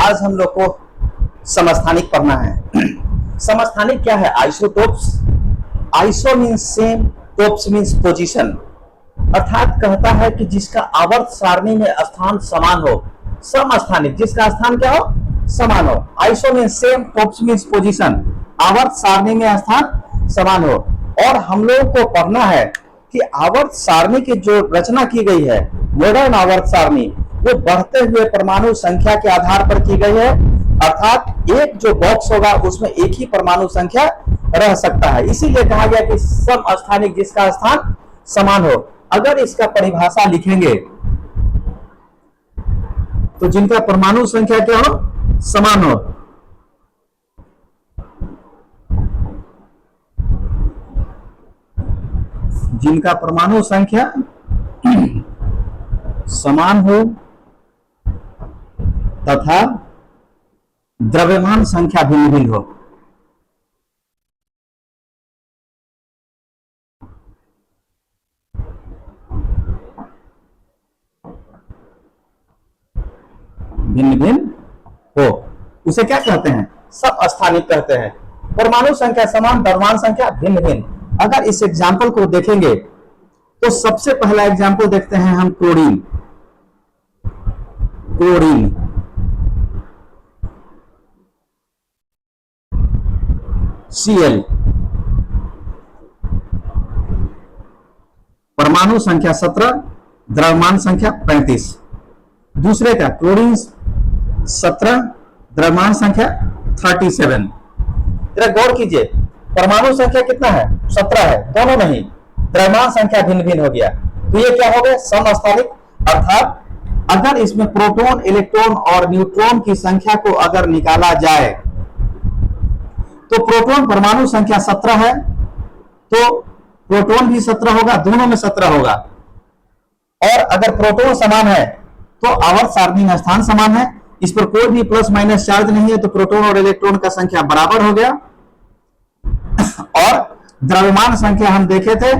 आज हम लोग को समस्थानिक पढ़ना है। समस्थानिक क्या है? Isotopes. Iso means same, topes means position, अर्थात कहता है कि जिसका आवर्त सारणी में स्थान समान हो। समस्थानिक जिसका स्थान क्या हो? समान हो। Iso means same, topes means position, आवर्त सारणी में स्थान समान हो। और हम लोगों को पढ़ना है कि आवर्त सारणी की जो रचना की गई है, मॉडर्न आवर्त सारणी, वो बढ़ते हुए परमाणु संख्या के आधार पर की गई है। अर्थात एक जो बॉक्स होगा उसमें एक ही परमाणु संख्या रह सकता है, इसीलिए कहा गया कि समस्थानिक जिसका स्थान समान हो। अगर इसका परिभाषा लिखेंगे तो जिनका परमाणु संख्या क्या हो? समान हो। जिनका परमाणु संख्या समान हो तथा द्रव्यमान संख्या भिन्न भिन्न हो। भिन्न भिन्न हो, उसे क्या कहते हैं? समस्थानिक कहते हैं। परमाणु संख्या समान, द्रव्यमान संख्या भिन्न भिन्न। अगर इस एग्जाम्पल को देखेंगे तो सबसे पहला एग्जाम्पल देखते हैं हम क्लोरीन। क्लोरीन Cl, परमाणु संख्या 17, द्रव्यमान संख्या 35। दूसरे का क्लोरीन 17, द्रव्यमान संख्या 37। जरा गौर कीजिए, परमाणु संख्या कितना है? 17 है, दोनों नहीं, द्रव्यमान संख्या भिन्न भिन्न हो गया, तो ये क्या हो गया? समस्थानिक। अर्थात अगर इसमें प्रोटॉन, इलेक्ट्रॉन और न्यूट्रॉन की संख्या को अगर निकाला जाए तो प्रोटॉन परमाणु संख्या 17 है, तो प्रोटॉन भी 17 होगा, दोनों में 17 होगा। और अगर प्रोटॉन समान है तो आवर्त सारणी में स्थान समान है, इस पर कोई भी प्लस माइनस चार्ज नहीं है, तो प्रोटॉन और इलेक्ट्रॉन का संख्या बराबर हो गया। और द्रव्यमान संख्या हम देखे थे,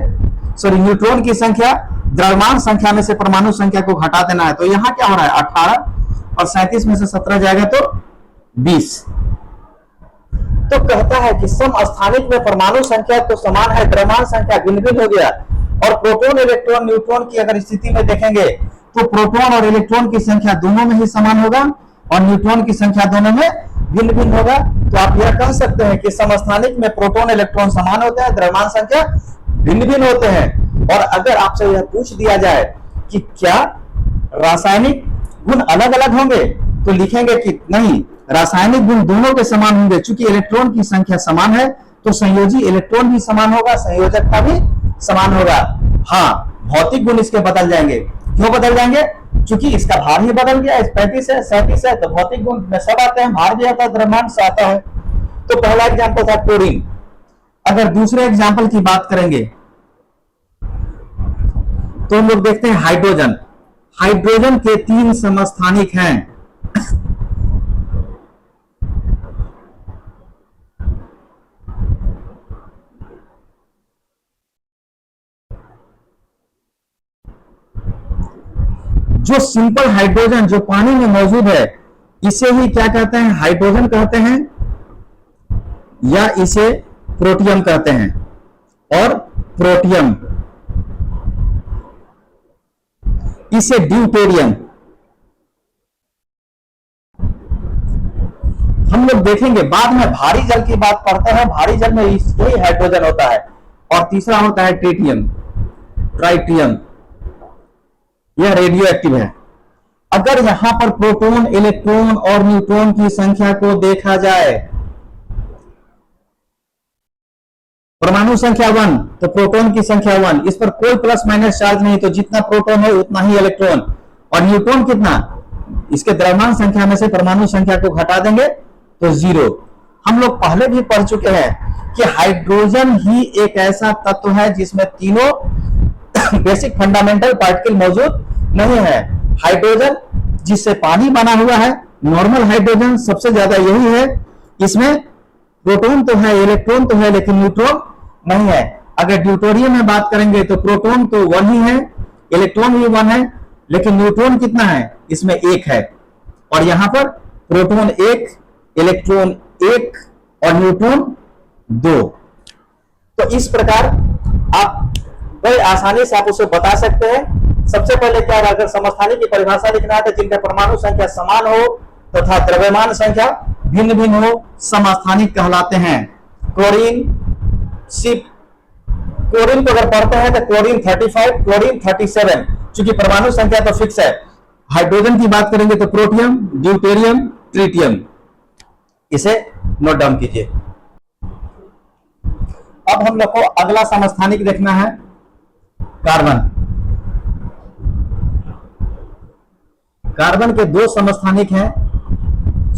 सॉरी न्यूट्रॉन की संख्या, द्रव्यमान संख्या में से परमाणु संख्या को घटा देना है, तो यहां क्या हो रहा है? 18 और 37 में से 17 जाएगा तो 20। तो कहता है कि समस्थानिक में परमाणु संख्या तो समान है, द्रव्यमान संख्या भिन्न भिन्न हो गया। और प्रोटॉन, इलेक्ट्रॉन, न्यूट्रॉन की अगर स्थिति में देखेंगे तो प्रोटॉन और इलेक्ट्रॉन की संख्या दोनों में ही समान होगा और न्यूट्रॉन की संख्या दोनों में भिन्न भिन्न होगा। तो आप यह कह सकते हैं कि समस्थानिक में प्रोटॉन, इलेक्ट्रॉन समान होते हैं, द्रव्यमान संख्या भिन्न भिन्न होते हैं। और अगर आपसे यह पूछ दिया जाए कि क्या रासायनिक गुण अलग अलग होंगे, तो लिखेंगे कि नहीं, रासायनिक गुण दोनों के समान होंगे। चूंकि इलेक्ट्रॉन की संख्या समान है तो संयोजी इलेक्ट्रॉन भी समान होगा, संयोजकता भी समान होगा। हाँ, भौतिक गुण इसके बदल जाएंगे। क्यों बदल जाएंगे? चूंकि इसका भार ही बदल गया, 35 है, 37 है, तो भौतिक गुण में सब आते हैं, भार भी आता है, द्रव्यमान से आता है। तो पहला एग्जाम्पल था क्लोरीन। अगर दूसरे एग्जाम्पल की बात करेंगे तो हम लोग देखते हैं हाइड्रोजन। हाइड्रोजन के 3 समस्थानिक हैं। जो सिंपल हाइड्रोजन जो पानी में मौजूद है, इसे ही क्या कहते हैं? हाइड्रोजन कहते हैं, या इसे प्रोटियम कहते हैं। और प्रोटियम, इसे ड्यूटेरियम। हम लोग देखेंगे बाद में, भारी जल की बात करते हैं, भारी जल में यही हाइड्रोजन होता है। और तीसरा होता है ट्रिटियम, ट्राइटियम, यह रेडियो एक्टिव है। अगर यहां पर प्रोटॉन, इलेक्ट्रॉन और न्यूट्रॉन की संख्या को देखा जाए, परमाणु संख्या 1 तो प्रोटॉन की संख्या 1, इस पर कोई प्लस माइनस चार्ज नहीं, तो जितना प्रोटॉन है उतना ही इलेक्ट्रॉन। और न्यूट्रॉन कितना? इसके द्रव्यमान संख्या में से परमाणु संख्या को घटा देंगे तो 0। हम लोग पहले भी पढ़ चुके हैं कि हाइड्रोजन ही एक ऐसा तत्व है जिसमें तीनों बेसिक फंडामेंटल पार्टिकल मौजूद नहीं है। हाइड्रोजन जिससे पानी बना हुआ है, नॉर्मल हाइड्रोजन सबसे ज्यादा यही है। इसमें प्रोटॉन तो है, इलेक्ट्रॉन तो है, लेकिन न्यूट्रॉन नहीं है। अगर ड्यूटेरियम में बात करेंगे तो प्रोटॉन तो 1 ही है, इलेक्ट्रॉन भी 1 है, लेकिन न्यूट्रॉन कितना है? इसमें 1 है। और यहां पर प्रोटॉन 1, इलेक्ट्रॉन 1 और न्यूट्रॉन 2। तो इस प्रकार आप बड़े आसानी से आप उसे बता सकते हैं। सबसे पहले क्या होगा, अगर समस्थानिक की परिभाषा लिखना है तो जिनका परमाणु संख्या समान हो तथा द्रव्यमान संख्या भिन्न भिन्न हो, समस्थानिक कहलाते हैं। क्लोरीन क्लोरीन को अगर पढ़ते हैं तो क्लोरीन 35, क्लोरीन 37, चूंकि परमाणु संख्या तो फिक्स है। हाइड्रोजन की बात करेंगे तो प्रोटियम, ड्यूटेरियम, ट्रिटियम। इसे नोट डाउन कीजिए। अब हम लोग को अगला समस्थानिक देखना है, कार्बन। कार्बन के दो समस्थानिक हैं,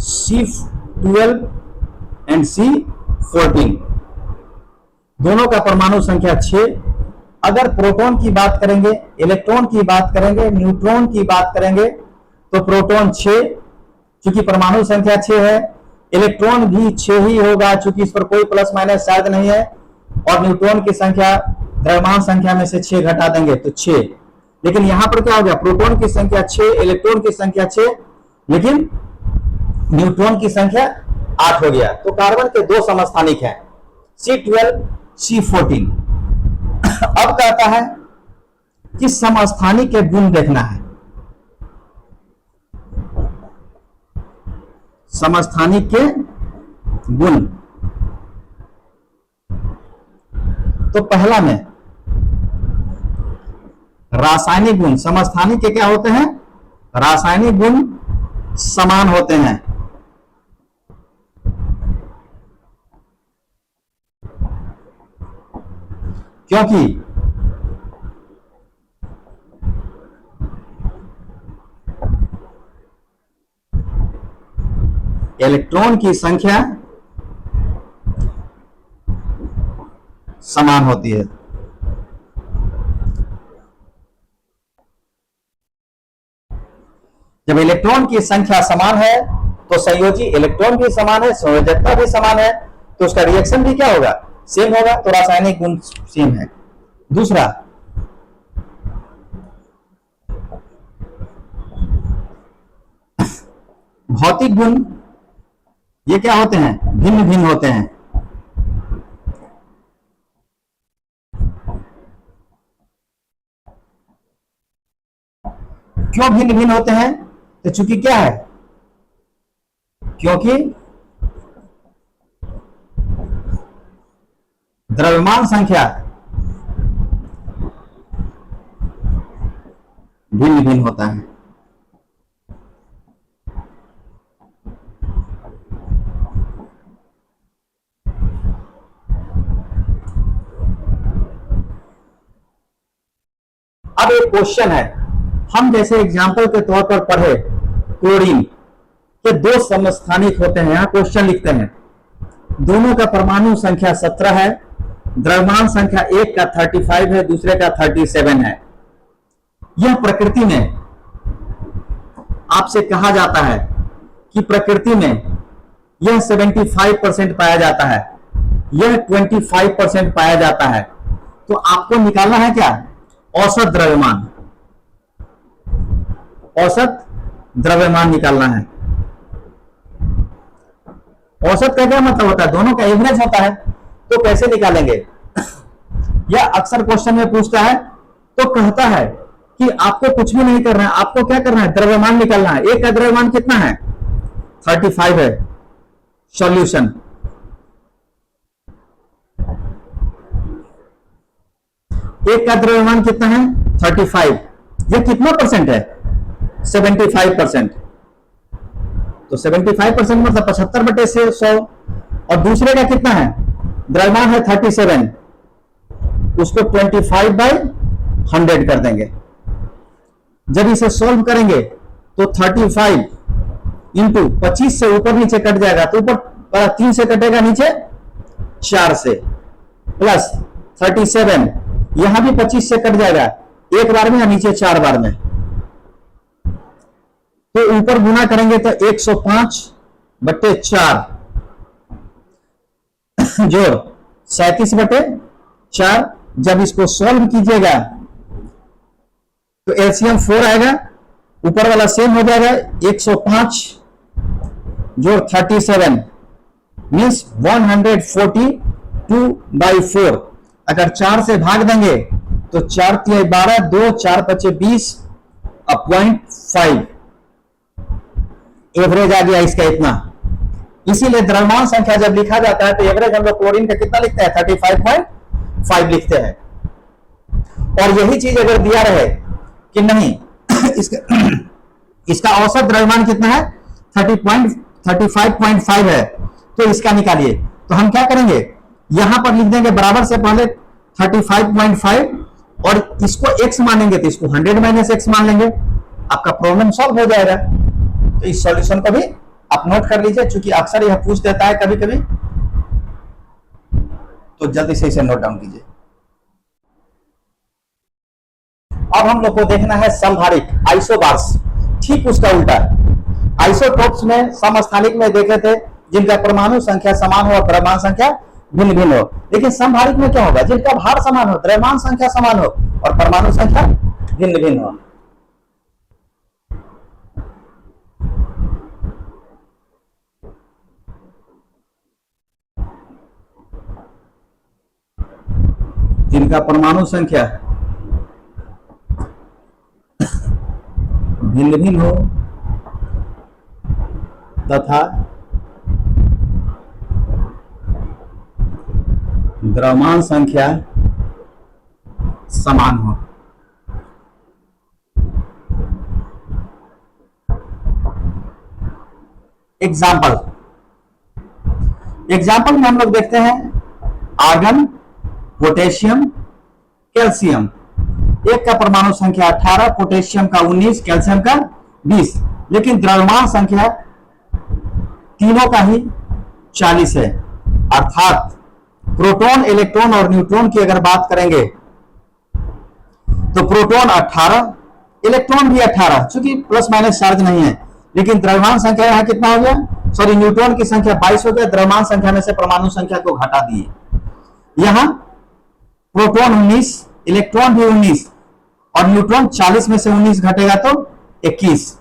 C12 एंड C14। दोनों का परमाणु संख्या 6। अगर प्रोटॉन की बात करेंगे, इलेक्ट्रॉन की बात करेंगे, न्यूट्रॉन की बात करेंगे तो प्रोटॉन 6, क्योंकि परमाणु संख्या 6 है। इलेक्ट्रॉन भी 6 ही होगा, क्योंकि इस पर कोई प्लस माइनस शायद नहीं है। और न्यूट्रॉन की संख्या द्रव्यमान संख्या में से 6 घटा देंगे तो 6। लेकिन यहां पर क्या हो गया, प्रोटॉन की संख्या 6, इलेक्ट्रॉन की संख्या 6, लेकिन न्यूट्रॉन की संख्या 8 हो गया। तो कार्बन के दो समस्थानिक हैं, C12, C14। अब कहता है कि समस्थानिक के गुण देखना है। समस्थानिक के गुण, तो पहला में रासायनिक गुण। समस्थानिक के क्या होते हैं, रासायनिक गुण समान होते हैं। क्योंकि इलेक्ट्रॉन की संख्या समान होती है। जब इलेक्ट्रॉन की संख्या समान है तो संयोजी इलेक्ट्रॉन भी समान है, संयोजकता भी समान है, तो उसका रिएक्शन भी क्या होगा, सेम होगा। तो रासायनिक गुण सेम है। दूसरा, भौतिक गुण, ये क्या होते हैं, भिन्न भिन्न होते हैं। क्यों भिन्न भिन्न होते हैं, तो चूंकि क्या है, क्योंकि द्रव्यमान संख्या भिन्न भिन्न होता है। अब एक क्वेश्चन है, हम जैसे एग्जांपल के तौर पर पढ़े, क्लोरीन के दो समस्थानिक होते हैं। यहां क्वेश्चन लिखते हैं, दोनों का परमाणु संख्या 17 है, द्रव्यमान संख्या एक का 35 है, दूसरे का 37 है। यह प्रकृति में आपसे कहा जाता है कि प्रकृति में यह 75% पाया जाता है, यह 25% पाया जाता है। तो आपको निकालना है क्या, औसत द्रव्यमान। औसत द्रव्यमान निकालना है। औसत का क्या मतलब होता है, दोनों का एवरेज होता है। तो कैसे निकालेंगे, यह अक्सर क्वेश्चन में पूछता है। तो कहता है कि आपको कुछ भी नहीं करना है, आपको क्या करना है, द्रव्यमान निकालना है। एक का द्रव्यमान कितना है, 35 है। सॉल्यूशन, एक का द्रव्यमान कितना है, 35। यह कितना परसेंट है, 75%। तो 75% मतलब 75/100। और दूसरे का कितना है, द्रव्यमान है 37, उसको 25/100 कर देंगे। जब इसे सॉल्व करेंगे तो 35 इंटू 25 से ऊपर नीचे कट जाएगा, तो ऊपर 3 से कटेगा, नीचे 4 से, प्लस 37, यहां भी 25 से कट जाएगा, एक बार में या नीचे 4 बार में। तो ऊपर गुना करेंगे तो 105/4 जोड़ 37/4। जब इसको सॉल्व कीजिएगा तो एलसीएम 4 आएगा, ऊपर वाला सेम हो जाएगा, 105 जोड़ 37 मीन्स 142/4। अगर 4 से भाग देंगे तो 4 × 12, 2 4 × 5 20, 0.5 एवरेज आ गया इसका इतना। इसीलिए द्रव्यमान संख्या जब लिखा जाता है तो एवरेज हम लोग क्लोरीन का कितना लिखते हैं, 35.5 लिखते हैं। और यही चीज अगर दिया रहे कि नहीं इसका औसत द्रव्यमान कितना है, 35.5 है, तो इसका निकालिए। तो हम क्या करेंगे, यहां पर लिख देंगे बराबर से पहले 35.5 और इसको x मानेंगे तो इसको 100 - x मान लेंगे, आपका प्रॉब्लम सॉल्व हो जाएगा। तो इस सॉल्यूशन को भी आप नोट कर लीजिए, क्योंकि अक्सर यह पूछ देता है कभी कभी, तो जल्दी से इसे नोट डाउन कीजिए। अब हम लोग को देखना है समभारिक आइसोबार्स, ठीक उसका उल्टा। आइसोटोप्स में समस्थानिक में देखे थे जिनका परमाणु संख्या समान हो और द्रव्यमान संख्या भिन्न भिन्न हो, लेकिन समभारिक में क्या होगा, जिनका भार समान हो, द्रव्यमान संख्या समान हो और परमाणु संख्या भिन्न भिन्न हो। जिनका परमाणु संख्या भिन्न भिन्न हो तथा द्रव्यमान संख्या समान हो। एग्जाम्पल में हम लोग देखते हैं आर्गन, पोटेशियम, कैल्शियम। एक का परमाणु संख्या 18, पोटेशियम का 19, कैल्शियम का 20, लेकिन द्रव्यमान संख्या तीनों का ही 40 है। अर्थात प्रोटॉन, इलेक्ट्रॉन और न्यूट्रॉन की अगर बात करेंगे तो प्रोटॉन 18, इलेक्ट्रॉन भी 18, चूंकि प्लस माइनस चार्ज नहीं है, लेकिन द्रव्यमान संख्या यहां कितना हो गया, सॉरी न्यूट्रॉन की संख्या 22 हो गया, द्रव्यमान संख्या में से परमाणु संख्या को घटा दिए। यहां प्रोटॉन 19, इलेक्ट्रॉन भी 19 और न्यूट्रॉन 40 में से 19 घटेगा तो 21।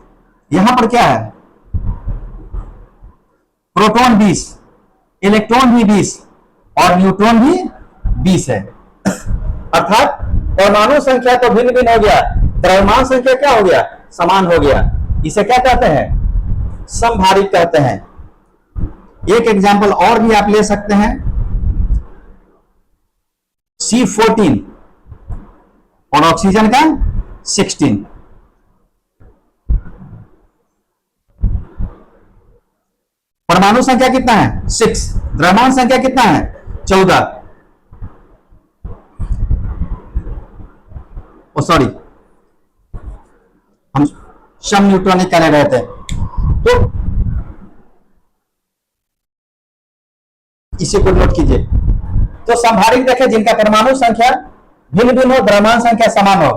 यहां पर क्या है, प्रोटॉन 20, इलेक्ट्रॉन भी 20 और न्यूट्रॉन भी 20 है। अर्थात परमाणु संख्या तो भिन्न भिन्न हो गया, द्रव्यमान संख्या क्या हो गया, समान हो गया। इसे क्या कहते हैं, समभारिक कहते हैं। एक एग्जाम्पल और भी आप ले सकते हैं, C14 और ऑक्सीजन का 16। परमाणु संख्या कितना है, 6, द्रव्यमान संख्या कितना है, 14। सॉरी, हम सम न्यूट्रॉनिक कहने रहे थे। तो इसी को नोट कीजिए। तो समभारिक देखें जिनका परमाणु संख्या भिन्न भिन्न हो, द्रव्यमान संख्या समान हो।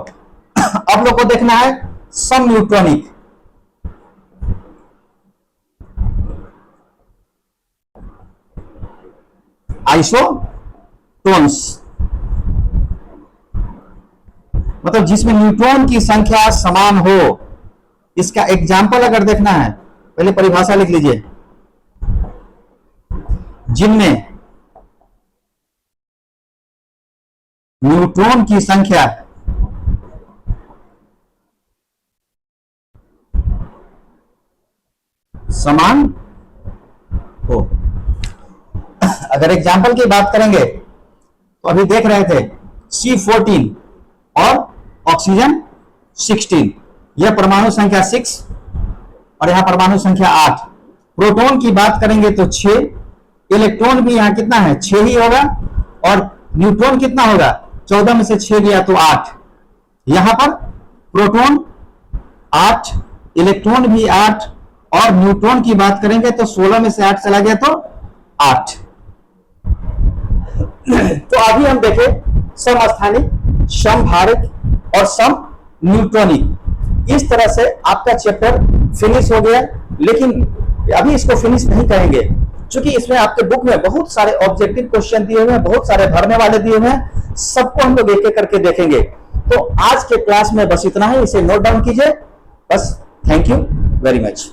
अब लोग को देखना है सम न्यूट्रॉनिक। आइसोटोन्स मतलब जिसमें न्यूट्रॉन की संख्या समान हो। इसका एग्जाम्पल अगर देखना है, पहले परिभाषा लिख लीजिए, जिनमें न्यूट्रॉन की संख्या समान हो। अगर एग्जाम्पल की बात करेंगे तो अभी देख रहे थे C14 और ऑक्सीजन 16, यह परमाणु संख्या 6 और यहां परमाणु संख्या 8। प्रोटॉन की बात करेंगे तो 6, इलेक्ट्रॉन भी यहां कितना है, 6 ही होगा और न्यूट्रॉन कितना होगा, 14 में से 6 गया तो 8। यहां पर प्रोटॉन 8, इलेक्ट्रॉन भी 8 और न्यूट्रॉन की बात करेंगे तो 16 में से 8 चला गया तो 8। तो अभी हम देखें समस्थानिक, समभारिक और सम न्यूट्रॉनिक। इस तरह से आपका चैप्टर फिनिश हो गया, लेकिन अभी इसको फिनिश नहीं करेंगे क्योंकि इसमें आपके बुक में बहुत सारे ऑब्जेक्टिव क्वेश्चन दिए हुए हैं, बहुत सारे भरने वाले दिए हुए हैं, सबको हम लोग एक एक करके देखेंगे। तो आज के क्लास में बस इतना ही, इसे नोट डाउन कीजिए बस। Thank you very much.